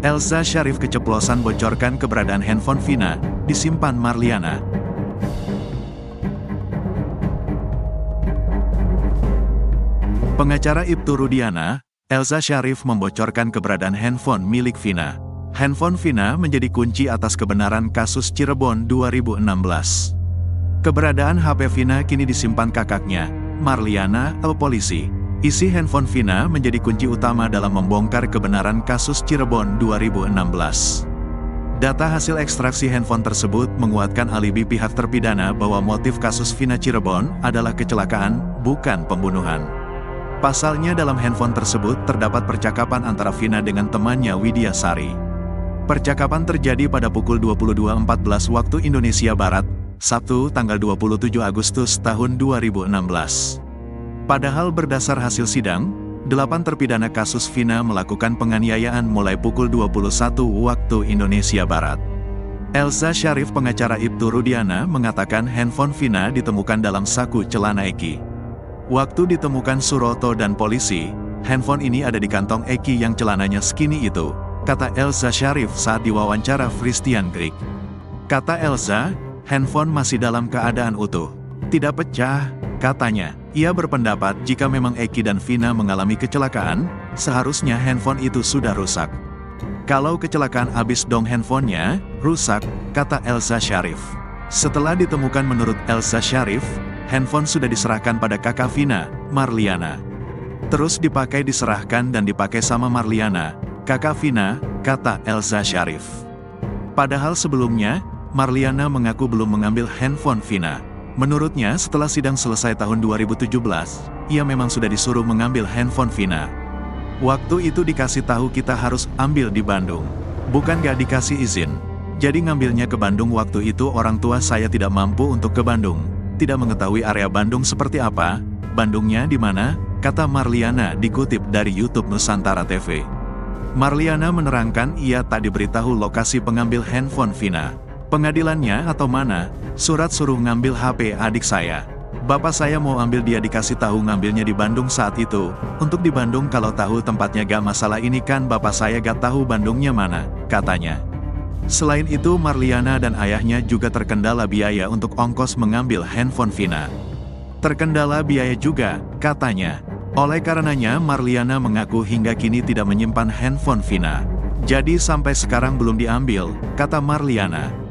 Elza Sharif keceplosan bocorkan keberadaan handphone Vina, disimpan Marliana. Pengacara Ibtu Rudiana, Elza Sharif membocorkan keberadaan handphone milik Vina. Handphone Vina menjadi kunci atas kebenaran kasus Cirebon 2016. Keberadaan HP Vina kini disimpan kakaknya, Marliana, polisi. Isi handphone Vina menjadi kunci utama dalam membongkar kebenaran kasus Cirebon 2016. Data hasil ekstraksi handphone tersebut menguatkan alibi pihak terpidana bahwa motif kasus Vina Cirebon adalah kecelakaan, bukan pembunuhan. Pasalnya dalam handphone tersebut terdapat percakapan antara Vina dengan temannya Widya Sari. Percakapan terjadi pada pukul 22.14 waktu Indonesia Barat, Sabtu tanggal 27 Agustus tahun 2016. Padahal berdasar hasil sidang, 8 terpidana kasus Vina melakukan penganiayaan mulai pukul 21 waktu Indonesia Barat. Elza Sharif, pengacara Ibtu Rudiana, mengatakan handphone Vina ditemukan dalam saku celana Eki. Waktu ditemukan Suroto dan polisi, handphone ini ada di kantong Eki yang celananya skinny itu, kata Elza Sharif saat diwawancara Christian Greg. Kata Elza, handphone masih dalam keadaan utuh, tidak pecah, katanya. Ia berpendapat jika memang Eki dan Vina mengalami kecelakaan, seharusnya handphone itu sudah rusak. Kalau kecelakaan abis dong handphonenya, rusak, kata Elza Sharif. Setelah ditemukan menurut Elza Sharif, handphone sudah diserahkan pada kakak Vina, Marliana. Terus diserahkan dan dipakai sama Marliana, kakak Vina, kata Elza Sharif. Padahal sebelumnya, Marliana mengaku belum mengambil handphone Vina. Menurutnya setelah sidang selesai tahun 2017, ia memang sudah disuruh mengambil handphone Vina. Waktu itu dikasih tahu kita harus ambil di Bandung. Bukan gak dikasih izin. Jadi ngambilnya ke Bandung. Waktu itu orang tua saya tidak mampu untuk ke Bandung. Tidak mengetahui area Bandung seperti apa. Bandungnya di mana? Kata Marliana dikutip dari YouTube Nusantara TV. Marliana menerangkan ia tak diberitahu lokasi pengambil handphone Vina. Pengadilannya atau mana? Surat suruh ngambil HP adik saya. Bapak saya mau ambil, dia dikasih tahu ngambilnya di Bandung saat itu. Untuk di Bandung kalau tahu tempatnya gak masalah, ini kan bapak saya gak tahu Bandungnya mana, katanya. Selain itu Marliana dan ayahnya juga terkendala biaya untuk ongkos mengambil handphone Vina. Terkendala biaya juga, katanya. Oleh karenanya Marliana mengaku hingga kini tidak menyimpan handphone Vina. Jadi sampai sekarang belum diambil, kata Marliana.